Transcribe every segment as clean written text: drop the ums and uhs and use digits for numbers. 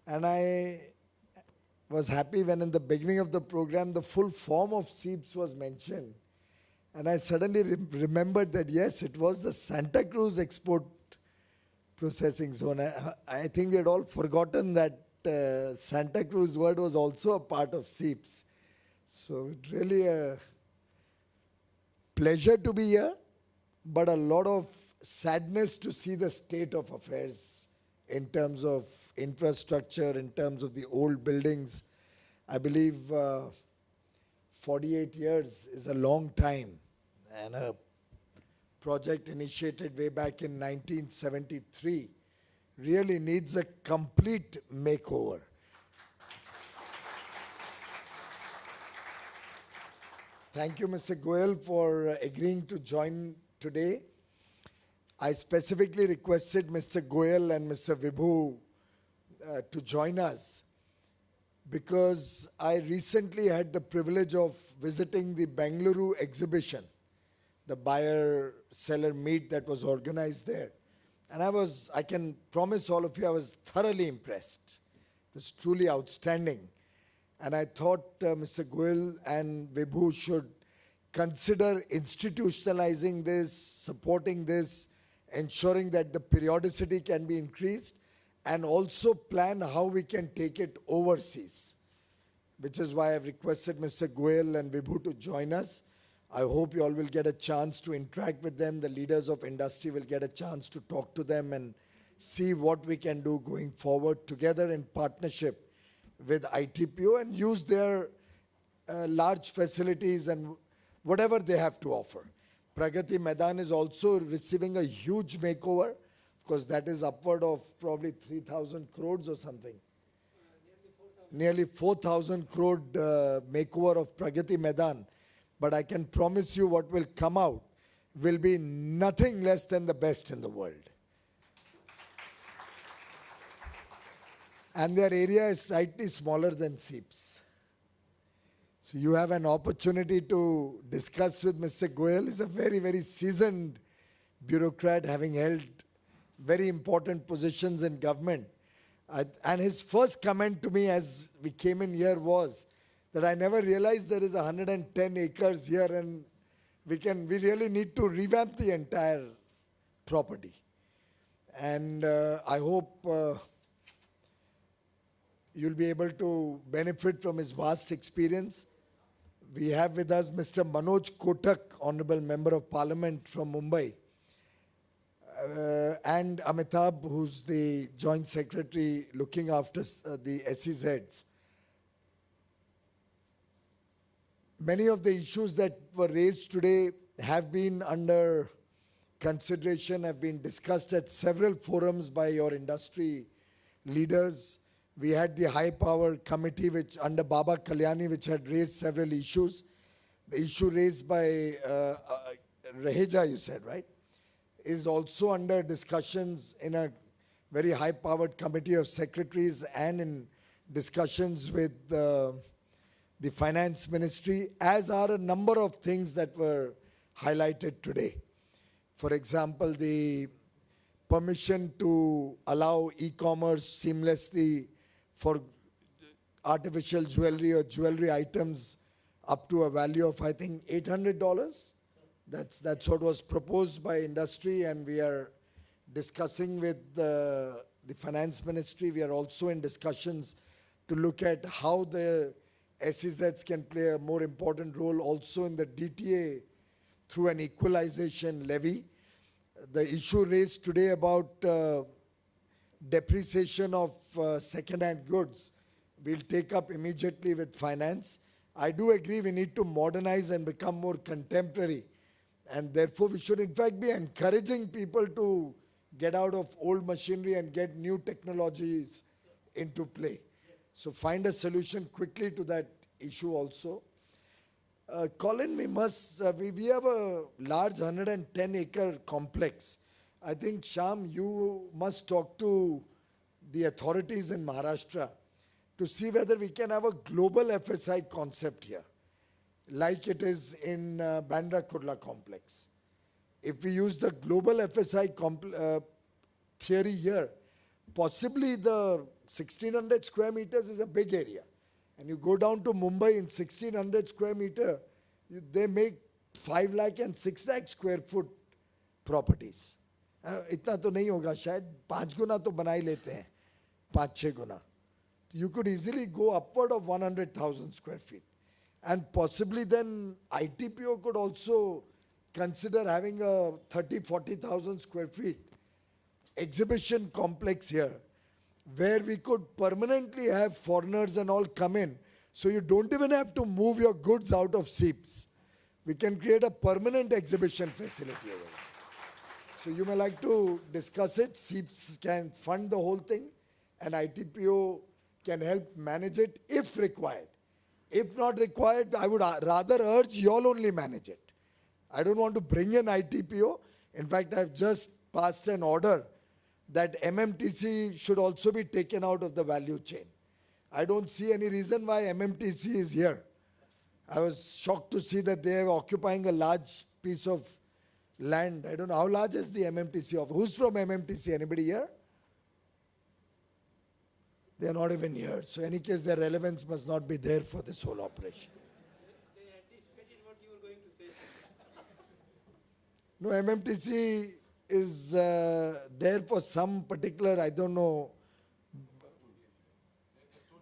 And I was happy when in the beginning of the program, the full form of SEEPZ was mentioned. And I suddenly remembered that, yes, it was the Santa Cruz Export Processing Zone. I think we had all forgotten that Santa Cruz word was also a part of SEEPZ. So it's really a pleasure to be here, but a lot of sadness to see the state of affairs in terms of infrastructure, in terms of the old buildings. I believe 48 years is a long time, and a project initiated way back in 1973 really needs a complete makeover. Thank you, Mr. Goyal, for agreeing to join today. I specifically requested Mr. Goyal and Mr. Vibhu to join us because I recently had the privilege of visiting the Bengaluru exhibition, the buyer-seller meet that was organized there. And I can promise all of you, I was thoroughly impressed. It was truly outstanding. And I thought Mr. Goyal and Vibhu should consider institutionalizing this, supporting this, ensuring that the periodicity can be increased, and also plan how we can take it overseas, which is why I've requested Mr. Goyal and Vibhu to join us. I hope you all will get a chance to interact with them. The leaders of industry will get a chance to talk to them and see what we can do going forward together in partnership with ITPO and use their large facilities and whatever they have to offer. Pragati Maidan is also receiving a huge makeover, because that is upward of probably 3,000 crores or something. Nearly 4,000 crore makeover of Pragati Maidan. But I can promise you what will come out will be nothing less than the best in the world. And their area is slightly smaller than SEEPZ. So you have an opportunity to discuss with Mr. Goyal. He's a very, very seasoned bureaucrat, having held very important positions in government. And his first comment to me as we came in here was that I never realized there is 110 acres here and we really need to revamp the entire property. And I hope you'll be able to benefit from his vast experience. We have with us Mr. Manoj Kotak, Honorable Member of Parliament from Mumbai, and Amitabh, who's the Joint Secretary looking after the SEZs. Many of the issues that were raised today have been under consideration, have been discussed at several forums by your industry leaders. We had the High Power Committee, which under Baba Kalyani, which had raised several issues. The issue raised by Raheja, you said, right, is also under discussions in a very high-powered committee of secretaries and in discussions with the Finance Ministry, as are a number of things that were highlighted today. For example, the permission to allow e-commerce seamlessly for artificial jewelry or jewelry items up to a value of, I think, $800. That's what was proposed by industry, and we are discussing with the Finance Ministry. We are also in discussions to look at how the SEZs can play a more important role also in the DTA through an equalization levy. The issue raised today about depreciation of second-hand goods, we'll take up immediately with finance. I do agree we need to modernize and become more contemporary. And therefore, we should in fact be encouraging people to get out of old machinery and get new technologies into play. So find a solution quickly to that issue also. Colin, we have a large 110-acre complex. I think, Shyam, you must talk to the authorities in Maharashtra to see whether we can have a global FSI concept here, like it is in Bandra Kurla complex. If we use the global FSI theory here, possibly the 1600 square meters is a big area. And you go down to Mumbai in 1600 square meter, they make 5 lakh and 6 lakh square foot properties. इतना तो नहीं होगा शायद, 5 गुना तो बना ही लेते हैं, 5-6 गुना. You could easily go upward of 100,000 square feet. And possibly then ITPO could also consider having a 30-40,000 square feet exhibition complex here, where we could permanently have foreigners and all come in. So you don't even have to move your goods out of SEEPZ. We can create a permanent exhibition facility over there. So you may like to discuss it. SEEPZ can fund the whole thing and ITPO can help manage it if required. If not required, I would rather urge you all only manage it. I don't want to bring in ITPO. In fact, I've just passed an order that MMTC should also be taken out of the value chain. I don't see any reason why MMTC is here. I was shocked to see that they are occupying a large piece of land. I don't know how large is the MMTC of. Who's from MMTC? Anybody here? They are not even here. So in any case, their relevance must not be there for this whole operation. They anticipated what you were going to say. No, MMTC is there for some particular, I don't know,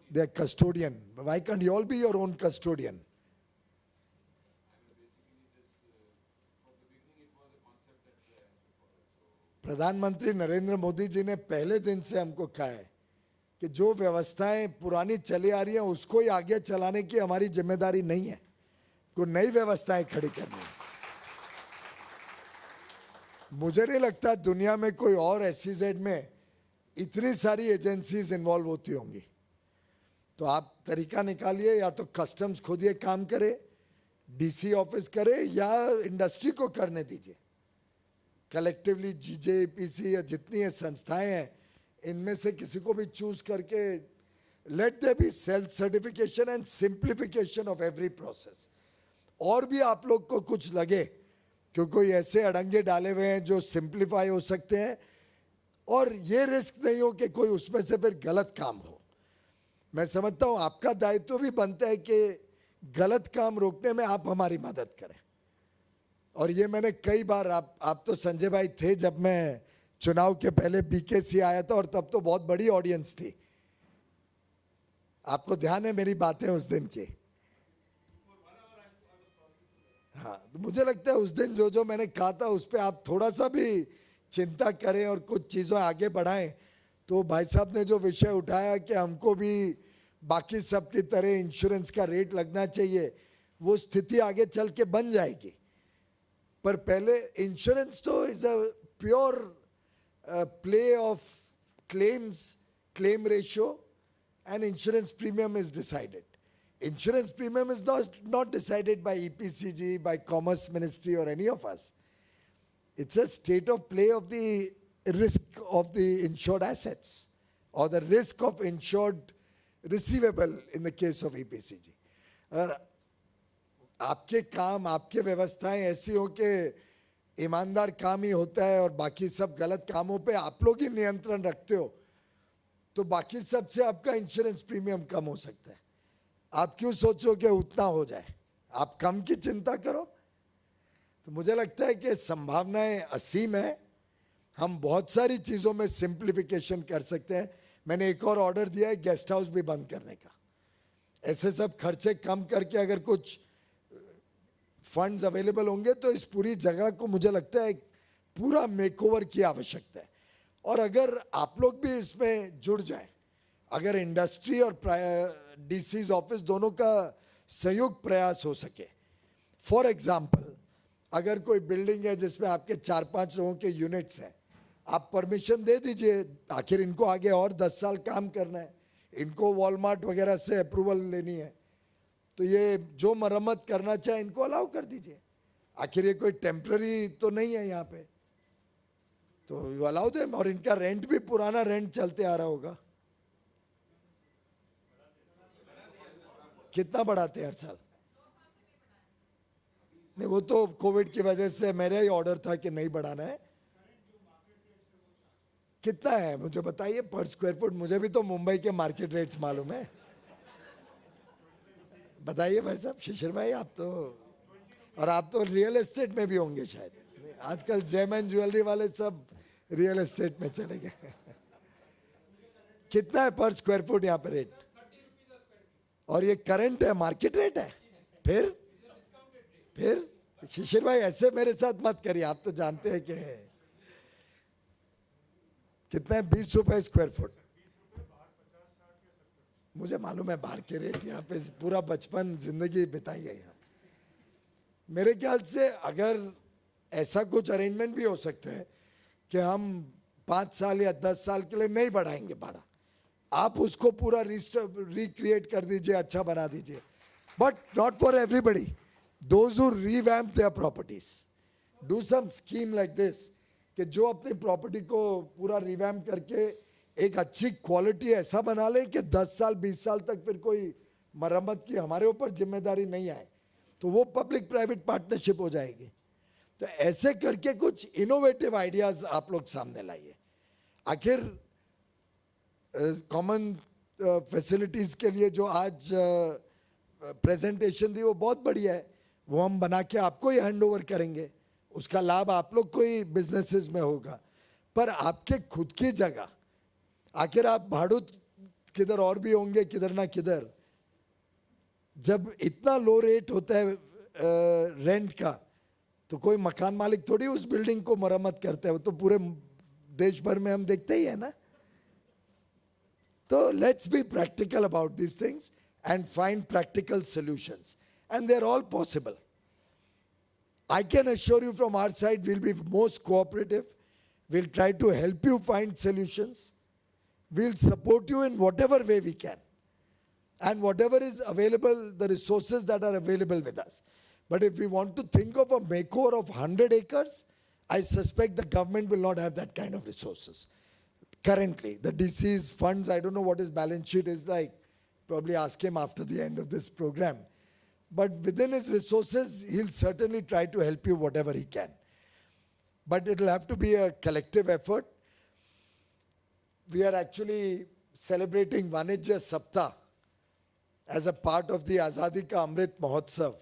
they're custodian. Why can't you all be your own custodian? प्रधानमंत्री नरेंद्र मोदी जी ने पहले दिन से हमको कहा है कि जो व्यवस्थाएं पुरानी चली आ रही हैं उसको ही आगे चलाने की हमारी जिम्मेदारी नहीं है, कोई नई व्यवस्थाएं खड़ी करनी है. मुझे नहीं लगता दुनिया में कोई और SEZ में इतनी सारी एजेंसीज इन्वॉल्व होती होंगी. तो आप तरीका निकालिए, या तो कस्टम्स खुद ये काम करे, DC ऑफिस करे, या इंडस्ट्री को करने दीजिए. कलेक्टिवली GJPC या जितनी ये संस्थाएं हैं, इनमें से किसी को भी चूज करके let there be self certification and simplification of every process. और भी आप लोग को कुछ लगे कि कोई ऐसे अड़ंगे डाले हुए हैं जो सिंप्लीफाई हो सकते हैं और ये रिस्क नहीं हो कि कोई उसमें से फिर गलत काम हो. मैं समझता हूं आपका दायित्व भी बनता है कि गलत काम रोकने में आप हमारी मदद करें. और ये मैंने कई बार, आप तो संजय भाई थे जब मैं चुनाव के पहले BKC आया था, और तब तो बहुत बड़ी ऑडियंस थी. आपको ध्यान है मेरी बातें उस दिन की? हाँ, तो मुझे लगता है उस दिन जो मैंने कहा था उस पर आप थोड़ा सा भी चिंता करें और कुछ चीज़ों आगे बढ़ाएं. तो भाई साहब ने जो विषय उठाया कि हमको भी बाकी सब की तरह इंश्योरेंस का रेट लगना चाहिए, वो स्थिति आगे चल के बन जाएगी. पर पहले इंश्योरेंस तो is a pure play of claims, claim ratio, and insurance premium is decided. Insurance premium is not decided by EPCG, by Commerce Ministry or any of us. It's a state of play of the risk of the insured assets or the risk of insured receivable in the case of EPCG. आपके काम, आपके व्यवस्थाएं ऐसी हो कि ईमानदार काम ही होता है और बाकी सब गलत कामों पे आप लोग ही नियंत्रण रखते हो, तो बाकी सबसे आपका इंश्योरेंस प्रीमियम कम हो सकता है. आप क्यों सोचो कि उतना हो जाए? आप कम की चिंता करो. तो मुझे लगता है कि संभावनाएं असीम है. हम बहुत सारी चीज़ों में सिंप्लीफिकेशन कर सकते हैं. मैंने एक और ऑर्डर दिया है गेस्ट हाउस भी बंद करने का. ऐसे सब खर्चे कम करके अगर कुछ फंड्स अवेलेबल होंगे तो इस पूरी जगह को मुझे लगता है पूरा मेकओवर की आवश्यकता है. और अगर आप लोग भी इसमें जुड़ जाएं, अगर इंडस्ट्री और DC's ऑफिस दोनों का संयुक्त प्रयास हो सके. फॉर एग्जाम्पल, अगर कोई बिल्डिंग है जिसमें आपके 4-5 लोगों के यूनिट्स हैं, आप परमिशन दे दीजिए. आखिर इनको आगे और 10 साल काम करना है, इनको वॉलमार्ट वगैरह से अप्रूवल लेनी है, तो ये जो मरम्मत करना चाहे इनको अलाउ कर दीजिए. आखिर ये कोई टेम्पररी तो नहीं है यहाँ पे, तो यू अलाउ देम. और इनका रेंट भी पुराना रेंट चलते आ रहा होगा. कितना बढ़ाते हैं हर साल? नहीं, वो तो कोविड की वजह से मेरा ही ऑर्डर था कि नहीं बढ़ाना है. कितना है मुझे बताइए पर स्क्वायर फुट? मुझे भी तो मुंबई के मार्केट रेट्स मालूम है। बताइए भाई साहब, शिशिर भाई आप तो, और आप तो रियल एस्टेट में भी होंगे शायद। आजकल जेम एंड ज्वेलरी वाले सब रियल एस्टेट में चले गए। कितना है पर स्क्वायर फुट यहाँ पे रेट? और ये करंट है, मार्केट रेट है? फिर शिशिर भाई ऐसे मेरे साथ मत करिए, आप तो जानते हैं कि कितना है? 20 रुपए स्क्वायर फुट। मुझे मालूम है बाहर के रेट, यहाँ पे पूरा बचपन जिंदगी बिताई है यहाँ। मेरे ख्याल से अगर ऐसा कुछ अरेंजमेंट भी हो सकता है कि हम 5 साल या 10 साल के लिए नहीं बढ़ाएंगे भाड़ा, आप उसको पूरा रिक्रिएट कर दीजिए, अच्छा बना दीजिए, but not for everybody. Those who revamp their properties, do some scheme like this, कि जो अपनी प्रॉपर्टी को पूरा रिवैम्प करके एक अच्छी क्वालिटी ऐसा बना ले कि 10 साल 20 साल तक फिर कोई मरम्मत की हमारे ऊपर जिम्मेदारी नहीं आए, तो वो पब्लिक प्राइवेट पार्टनरशिप हो जाएगी। तो ऐसे करके कुछ इनोवेटिव आइडियाज आप लोग सामने लाइए। आखिर कॉमन फैसिलिटीज के लिए जो आज प्रेजेंटेशन दी वो बहुत बढ़िया है, वो हम बना के आपको ही हैंड ओवर करेंगे, उसका लाभ आप लोग को ही बिजनेसेस में होगा। पर आपके खुद की जगह, आखिर आप भाड़ू किधर और भी होंगे, किधर ना किधर, जब इतना लो रेट होता है रेंट का, तो कोई मकान मालिक थोड़ी उस बिल्डिंग को मरम्मत करता है, वो तो पूरे देश भर में हम देखते ही है ना। तो let's be practical about this things and find practical solutions, and they're all possible. I can assure you from our side we'll be most cooperative. We'll try to help you find solutions. We'll support you in whatever way we can, and whatever is available, the resources that are available with us. But if we want to think of a makeover of 100 acres, I suspect the government will not have that kind of resources. Currently, the DC's funds, I don't know what his balance sheet is like. Probably ask him after the end of this program. But within his resources, he'll certainly try to help you whatever he can. But it'll have to be a collective effort. We are actually celebrating Vanijya Saptah as a part of the Azadi Ka Amrit Mahotsav.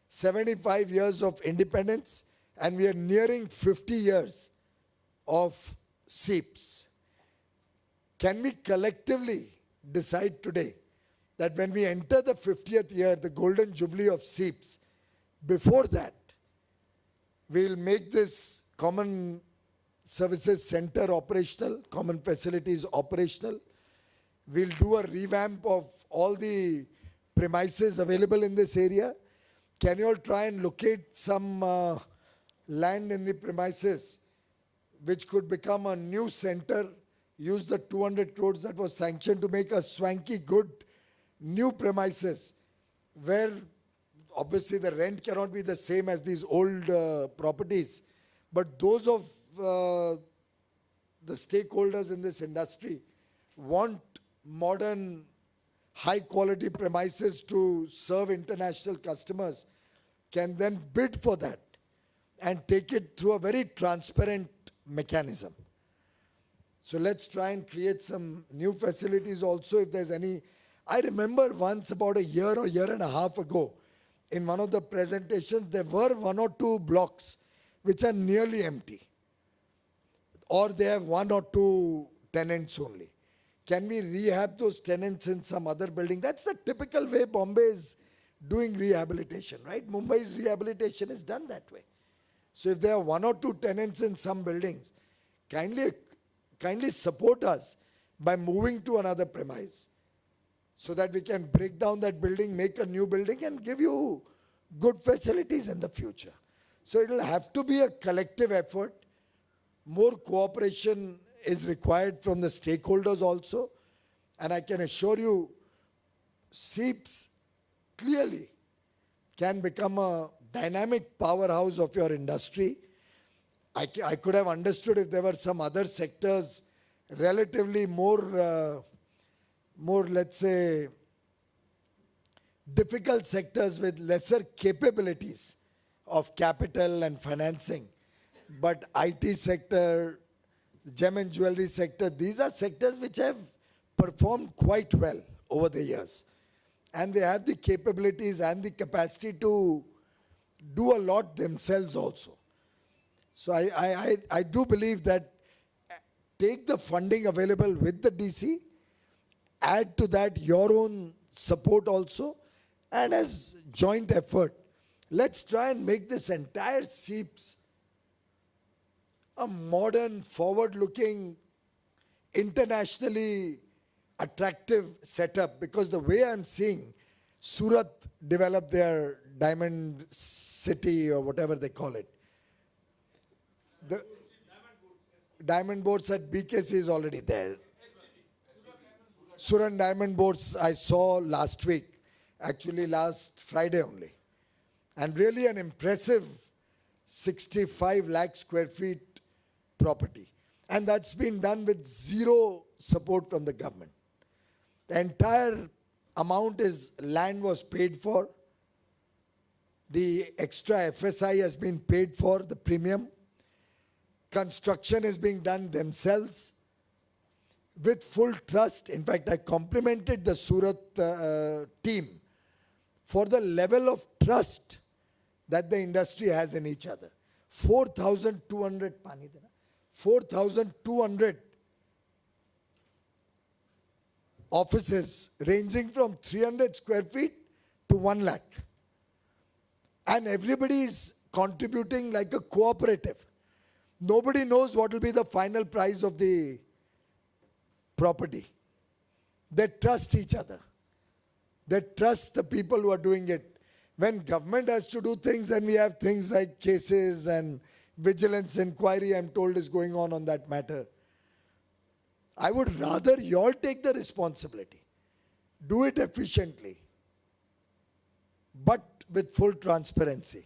75 years of independence, and we are nearing 50 years of SEEPZ. Can we collectively decide today that when we enter the 50th year, the golden jubilee of SEEPZ, before that, we'll make this common services center operational, common facilities operational. We'll do a revamp of all the premises available in this area. Can you all try and locate some land in the premises which could become a new center, use the 200 crores that was sanctioned to make a swanky, good, new premises where obviously the rent cannot be the same as these old properties, but those of the stakeholders in this industry want modern, high quality premises to serve international customers, can then bid for that and take it through a very transparent mechanism. So let's try and create some new facilities also if there's any. I remember once about a year or year and a half ago, in one of the presentations, there were 1 or 2 blocks which are nearly empty, or they have 1 or 2 tenants only. Can we rehab those tenants in some other building? That's the typical way Bombay is doing rehabilitation, right? Mumbai's rehabilitation is done that way. So if there are 1 or 2 tenants in some buildings, kindly support us by moving to another premise, so that we can break down that building, make a new building, and give you good facilities in the future. So it will have to be a collective effort. More cooperation is required from the stakeholders also. And I can assure you, SEEPZ clearly can become a dynamic powerhouse of your industry. I could have understood if there were some other sectors relatively more, let's say, difficult sectors with lesser capabilities of capital and financing. But IT sector, the gem and jewelry sector, these are sectors which have performed quite well over the years. And they have the capabilities and the capacity to do a lot themselves also. So I do believe that take the funding available with the DC, add to that your own support also, and as joint effort, let's try and make this entire SEEPZ a modern, forward-looking, internationally attractive setup, because the way I'm seeing Surat develop their diamond city or whatever they call it. The diamond boards at BKC is already there. Surat diamond boards I saw last week, actually last Friday only. And really an impressive 65 lakh square feet property. And that's been done with zero support from the government. The entire amount is land was paid for. The extra FSI has been paid for, the premium. Construction is being done themselves with full trust. In fact, I complimented the Surat team for the level of trust that the industry has in each other. 4,200 offices ranging from 300 square feet to 1 lakh. And everybody is contributing like a cooperative. Nobody knows what will be the final price of the property. They trust each other. They trust the people who are doing it. When government has to do things, then we have things like cases and vigilance inquiry, I'm told, is going on that matter. I would rather you all take the responsibility. Do it efficiently, but with full transparency.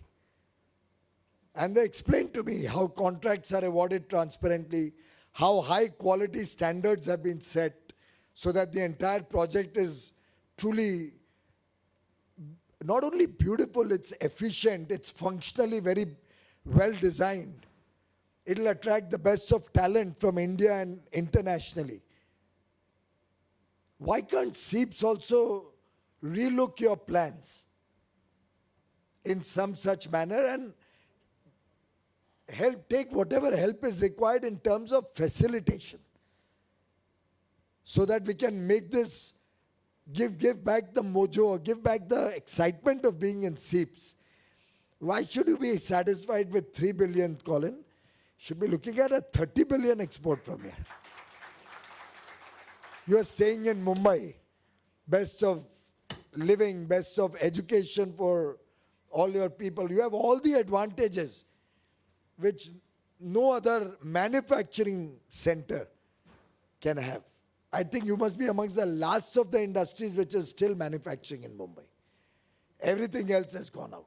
And they explained to me how contracts are awarded transparently, how high quality standards have been set so that the entire project is truly not only beautiful, it's efficient, it's functionally very well designed. It'll attract the best of talent from India and internationally. Why can't SEEPZ also relook your plans in some such manner and help, take whatever help is required in terms of facilitation, so that we can make this, give back the mojo, or give back the excitement of being in SEEPZ. Why should you be satisfied with 3 billion, Colin? Should be looking at a 30 billion export from here. You are staying in Mumbai, best of living, best of education for all your people. You have all the advantages which no other manufacturing center can have. I think you must be amongst the last of the industries which is still manufacturing in Mumbai. Everything else has gone out.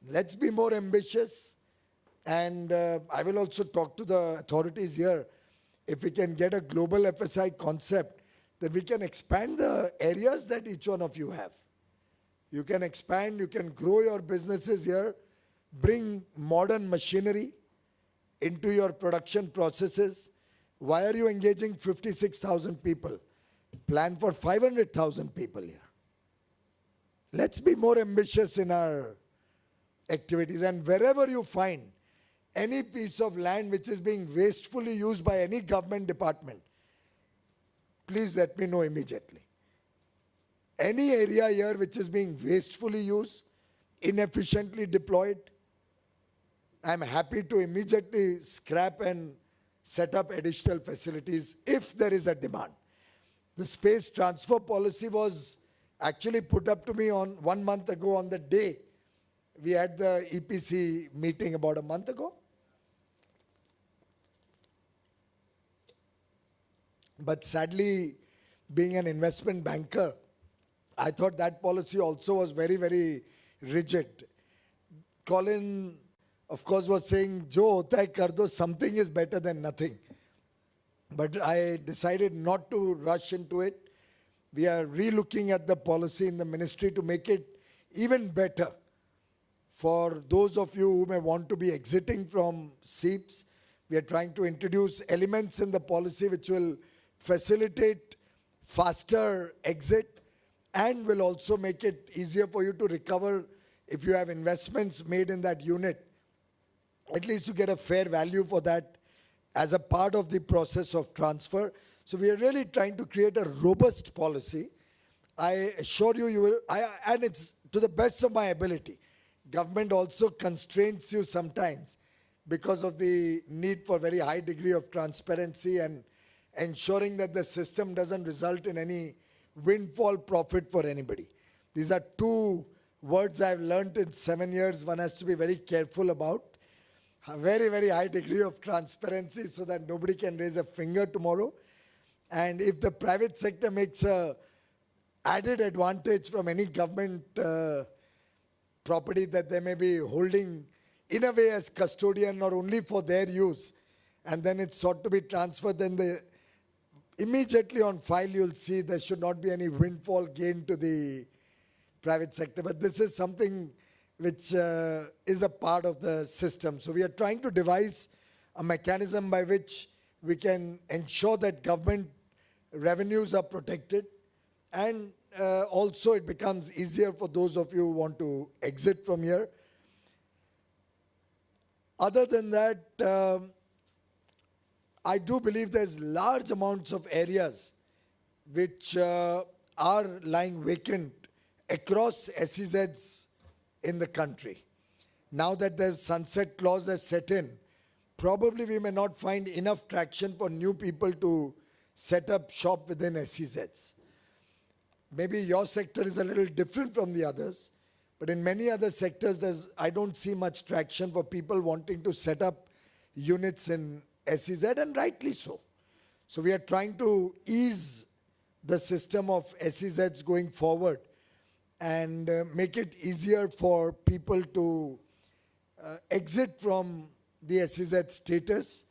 Let's be more ambitious. And I will also talk to the authorities here. If we can get a global FSI concept, then we can expand the areas that each one of you have. You can expand, you can grow your businesses here, bring modern machinery into your production processes. Why are you engaging 56,000 people? Plan for 500,000 people here. Let's be more ambitious in our activities. And wherever you find any piece of land which is being wastefully used by any government department, please let me know immediately. Any area here which is being wastefully used, inefficiently deployed, I'm happy to immediately scrap and set up additional facilities if there is a demand. The space transfer policy was actually put up to me on 1 month ago on the day we had the EPC meeting about a month ago. But sadly, being an investment banker, I thought that policy also was very, very rigid. Colin, of course, was saying, Jo hota hai kar do, something is better than nothing. But I decided not to rush into it. We are relooking at the policy in the ministry to make it even better for those of you who may want to be exiting from SEEPZ. We are trying to introduce elements in the policy which will facilitate faster exit and will also make it easier for you to recover if you have investments made in that unit. At least you get a fair value for that as a part of the process of transfer. So we are really trying to create a robust policy. I assure you, you will, and it's to the best of my ability. Government also constrains you sometimes because of the need for very high degree of transparency and ensuring that the system doesn't result in any windfall profit for anybody. These are two words I've learned in 7 years. One has to be very careful about. A very, very high degree of transparency so that nobody can raise a finger tomorrow. And if the private sector makes a added advantage from any government property that they may be holding in a way as custodian or only for their use, and then it's sought to be transferred, then they immediately on file you'll see there should not be any windfall gain to the private sector. But this is something which is a part of the system. So we are trying to devise a mechanism by which we can ensure that government revenues are protected, and also it becomes easier for those of you who want to exit from here. Other than that, I do believe there's large amounts of areas which are lying vacant across SEZs in the country. Now that the sunset clause has set in, probably we may not find enough traction for new people to set up shop within SEZs. Maybe your sector is a little different from the others, but in many other sectors, I don't see much traction for people wanting to set up units in SEZ, and rightly so. So we are trying to ease the system of SEZs going forward and make it easier for people to exit from the SEZ status.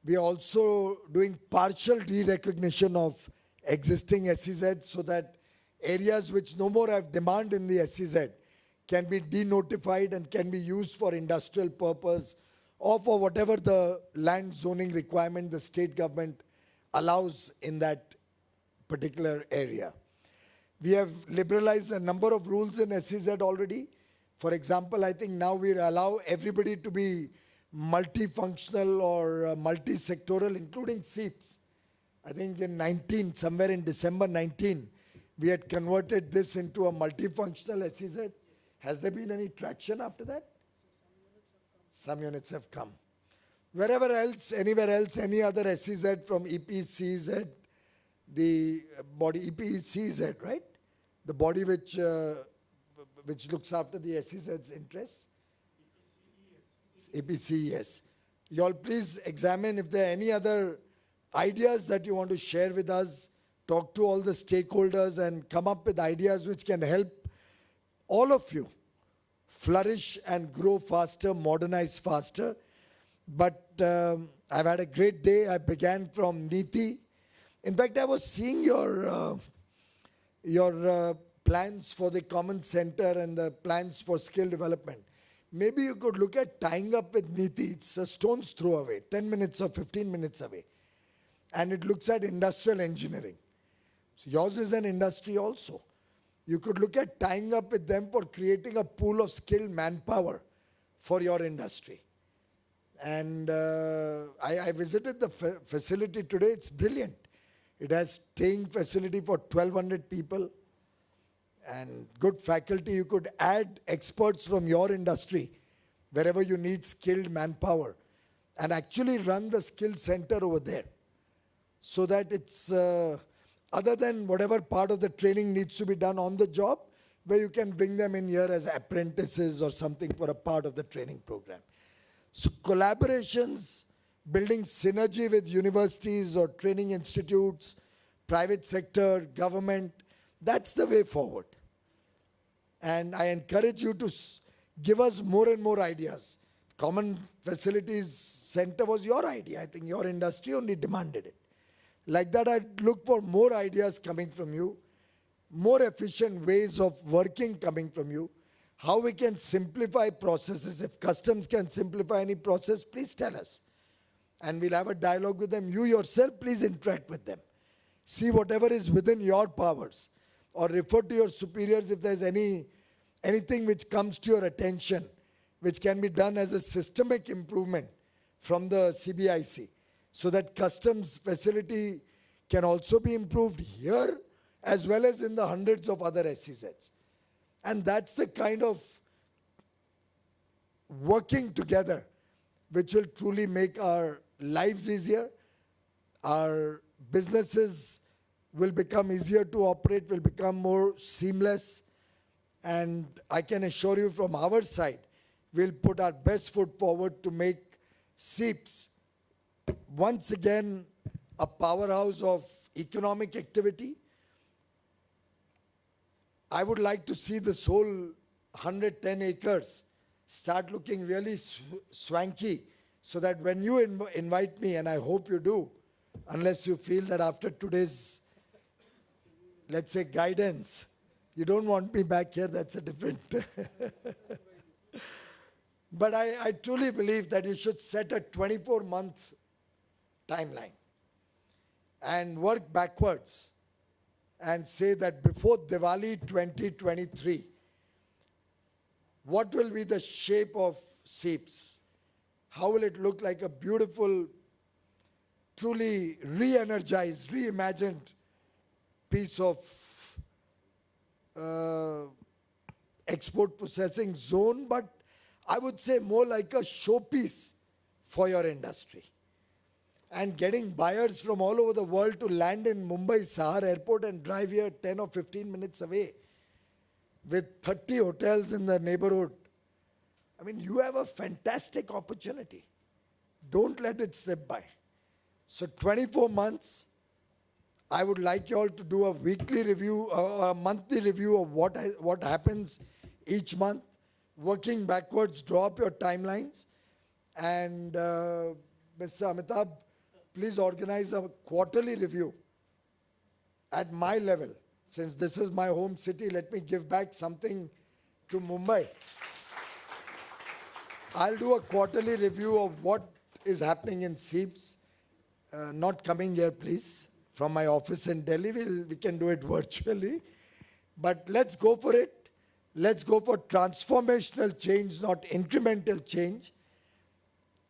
We are also doing partial re-recognition of existing SEZ so that areas which no more have demand in the SEZ can be denotified and can be used for industrial purpose or for whatever the land zoning requirement the state government allows in that particular area. We have liberalized a number of rules in SEZ already. For example, I think now we allow everybody to be multifunctional or multi-sectoral, including SEEPZ. I think somewhere in December 19, we had converted this into a multifunctional SEZ. Has there been any traction after that? Some units have come. Wherever else, anywhere else, any other SEZ from EPCZ, the body EPCZ, right? The body which looks after the SEZ's interests? EPCES. You all please examine if there are any other ideas that you want to share with us. Talk to all the stakeholders and come up with ideas which can help all of you flourish and grow faster, modernize faster. But I've had a great day. I began from Niti. In fact, I was seeing your plans for the common center and the plans for skill development. Maybe you could look at tying up with Niti. It's a stone's throw away, 10 minutes or 15 minutes away. And it looks at industrial engineering. So yours is an industry also. You could look at tying up with them for creating a pool of skilled manpower for your industry. And I visited the facility today. It's brilliant. It has staying facility for 1,200 people and good faculty. You could add experts from your industry wherever you need skilled manpower and actually run the skill center over there so that it's other than whatever part of the training needs to be done on the job, where you can bring them in here as apprentices or something for a part of the training program. So collaborations, building synergy with universities or training institutes, private sector, government, that's the way forward. And I encourage you to give us more and more ideas. Common Facilities Center was your idea. I think your industry only demanded it. Like that, I'd look for more ideas coming from you, more efficient ways of working coming from you, how we can simplify processes. If customs can simplify any process, please tell us. and we'll have a dialogue with them. You yourself, please interact with them. See whatever is within your powers, or refer to your superiors if there's anything which comes to your attention, which can be done as a systemic improvement from the CBIC, so that customs facility can also be improved here as well as in the hundreds of other SEZs. And that's the kind of working together which will truly make our lives easier, our businesses will become easier to operate, will become more seamless, and I can assure you from our side, we'll put our best foot forward to make SEEPZ once again a powerhouse of economic activity. I would like to see this whole 110 acres start looking really swanky, so that when you invite me, and I hope you do, unless you feel that after today's, let's say, guidance, you don't want me back here, that's a different. But I truly believe that you should set a 24-month timeline and work backwards and say that before Diwali 2023, what will be the shape of SEEPZ? How will it look like a beautiful, truly re-energized, reimagined piece of export processing zone, but I would say more like a showpiece for your industry. And getting buyers from all over the world to land in Mumbai Sahar Airport and drive here 10 or 15 minutes away with 30 hotels in the neighborhood. I mean, you have a fantastic opportunity. Don't let it slip by. So 24 months, I would like you all to do a weekly review, a monthly review of what happens each month, working backwards, draw up your timelines. And Mr. Amitabh, please organize a quarterly review at my level. Since this is my home city, let me give back something to Mumbai. I'll do a quarterly review of what is happening in SEEPZ. Not coming here, please, from my office in Delhi. We can do it virtually. But let's go for it. Let's go for transformational change, not incremental change.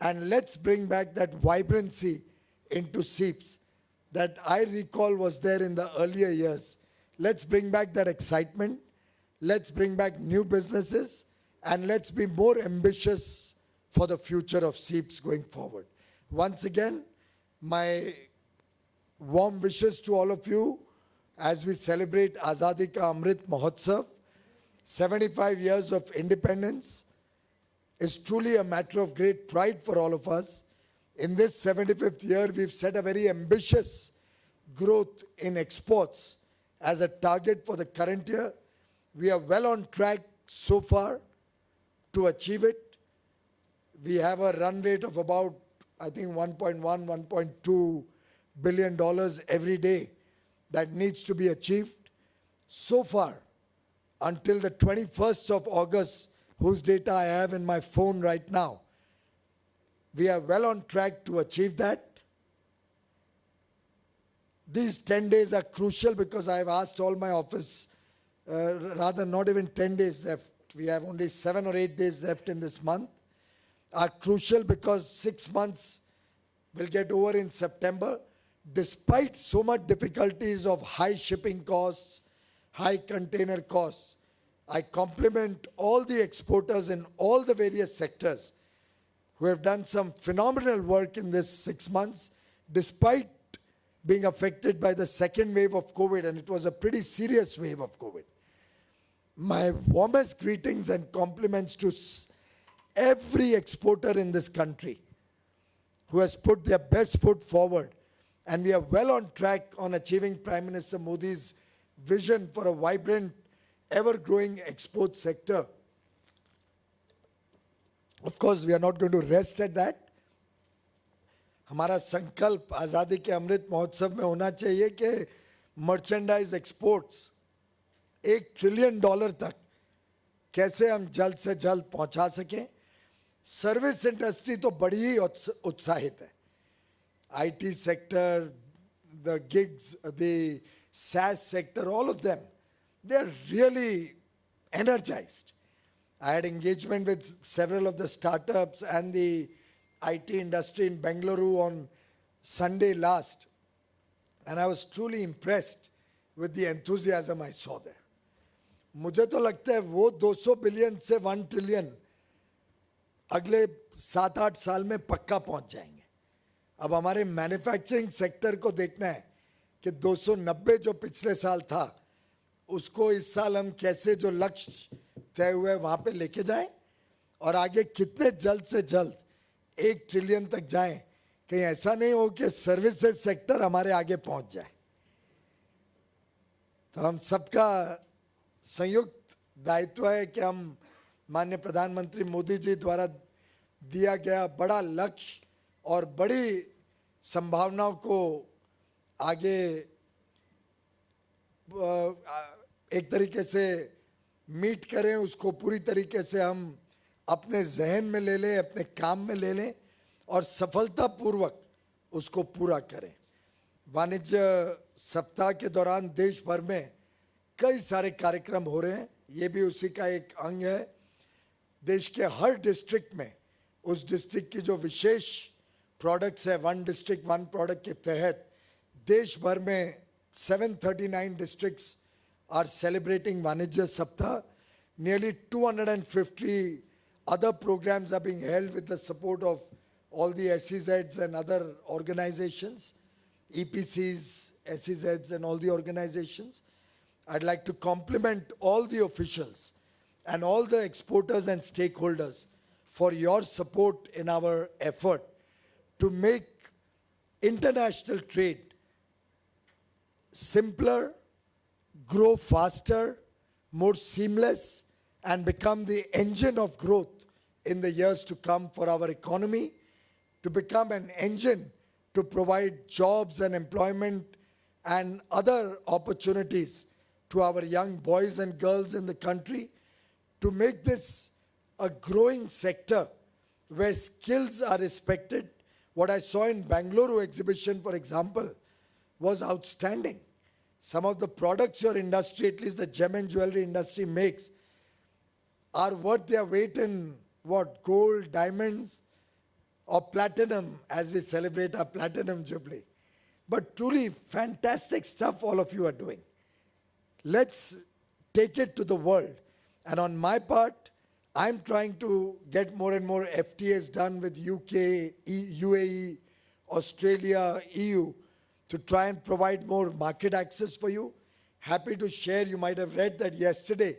And let's bring back that vibrancy into SEEPZ that I recall was there in the earlier years. Let's bring back that excitement. Let's bring back new businesses. And let's be more ambitious for the future of SEEPZ going forward. Once again, my warm wishes to all of you as we celebrate Azadi Ka Amrit Mahotsav. 75 years of independence is truly a matter of great pride for all of us. In this 75th year, we've set a very ambitious growth in exports as a target for the current year. We are well on track so far to achieve it. We have a run rate of about, I think, $1.1, $1.2 billion every day that needs to be achieved. So far, until the 21st of August, whose data I have in my phone right now, we are well on track to achieve that. These 10 days are crucial because I've asked all my office, rather not even 10 days left, we have only 7 or 8 days left in this month, are crucial because 6 months will get over in September. Despite so much difficulties of high shipping costs, high container costs, I compliment all the exporters in all the various sectors who have done some phenomenal work in this 6 months, despite being affected by the second wave of COVID, and it was a pretty serious wave of COVID. My warmest greetings and compliments to every exporter in this country who has put their best foot forward, and we are well on track on achieving Prime Minister Modi's vision for a vibrant, ever-growing export sector. Of course, we are not going to rest at that. हमारा संकल्प आज़ादी के अमृत महोत्सव में होना चाहिए कि merchandise exports $1 trillion तक कैसे हम जल्द से जल्द पहुंचा सकें. सर्विस इंडस्ट्री तो बड़ी ही उत्साहित है. IT sector, the gigs, the SaaS sector, all of them, they're really energized. I had engagement with several of the startups and the IT industry in Bengaluru on Sunday last, and I was truly impressed with the enthusiasm I saw there. मुझे तो लगता है वो 200 billion से 1 trillion अगले 7-8 साल में पक्का पहुंच जाएंगे. अब हमारे मैन्युफैक्चरिंग सेक्टर को देखना है कि 290 जो पिछले साल था उसको इस साल हम कैसे जो लक्ष्य तय हुए वहां पे लेके जाएं और आगे कितने जल्द से जल्द 1 ट्रिलियन तक जाएं. कहीं ऐसा नहीं हो कि सर्विसेज सेक्टर हमारे आगे पहुंच जाए. तो हम सबका संयुक्त दायित्व है कि हम माननीय प्रधानमंत्री मोदी जी द्वारा दिया गया बड़ा लक्ष्य और बड़ी संभावनाओं को आगे एक तरीके से मीट करें, उसको पूरी तरीके से हम अपने जहन में ले लें, अपने काम में ले लें और सफलतापूर्वक उसको पूरा करें. वाणिज्य सप्ताह के दौरान देश भर में कई सारे कार्यक्रम हो रहे हैं. ये भी उसी का एक अंग है. देश के हर डिस्ट्रिक्ट में उस डिस्ट्रिक्ट की जो विशेष प्रोडक्ट्स है, वन डिस्ट्रिक्ट वन प्रोडक्ट के तहत देश भर में 739 districts are celebrating Vanijya Saptah. Nearly 250 other programs are being held with the support of all the SEEPZs and other organizations, EPCs, SEEPZs and all the organizations. I'd like to compliment all the officials and all the exporters and stakeholders for your support in our effort to make international trade simpler, grow faster, more seamless, and become the engine of growth in the years to come for our economy, to become an engine to provide jobs and employment and other opportunities to our young boys and girls in the country, to make this a growing sector where skills are respected. What I saw in Bengaluru exhibition, for example, was outstanding. Some of the products your industry, at least the gem and jewelry industry makes, are worth their weight in what? Gold, diamonds, or platinum, as we celebrate our platinum jubilee. But truly fantastic stuff all of you are doing. Let's take it to the world. And on my part, I'm trying to get more and more FTAs done with UK, UAE, Australia, EU, to try and provide more market access for you. Happy to share, you might have read that yesterday,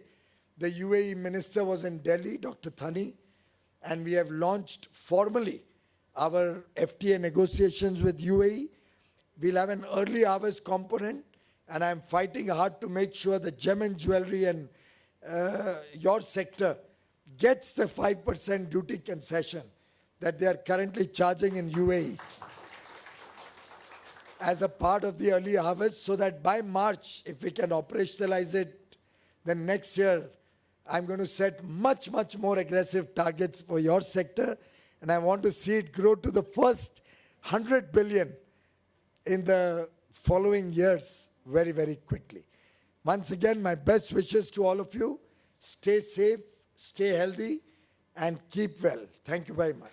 the UAE minister was in Delhi, Dr. Thani, and we have launched formally our FTA negotiations with UAE. We'll have an early harvest component, and I'm fighting hard to make sure the gem and jewelry and your sector gets the 5% duty concession that they are currently charging in UAE as a part of the early harvest, so that by March, if we can operationalize it, then next year, I'm going to set much, much more aggressive targets for your sector, and I want to see it grow to the first 100 billion in the following years very, very quickly. Once again, my best wishes to all of you. Stay safe, stay healthy, and keep well. Thank you very much.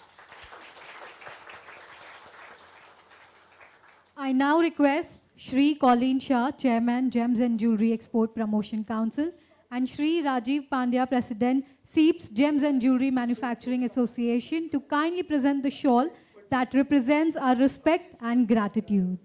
I now request Shri Colleen Shah, Chairman, Gems and Jewelry Export Promotion Council, and Shri Rajiv Pandya, President, SEEPZ Gems and Jewelry Manufacturing Association, to kindly present the shawl that represents our respect and gratitude.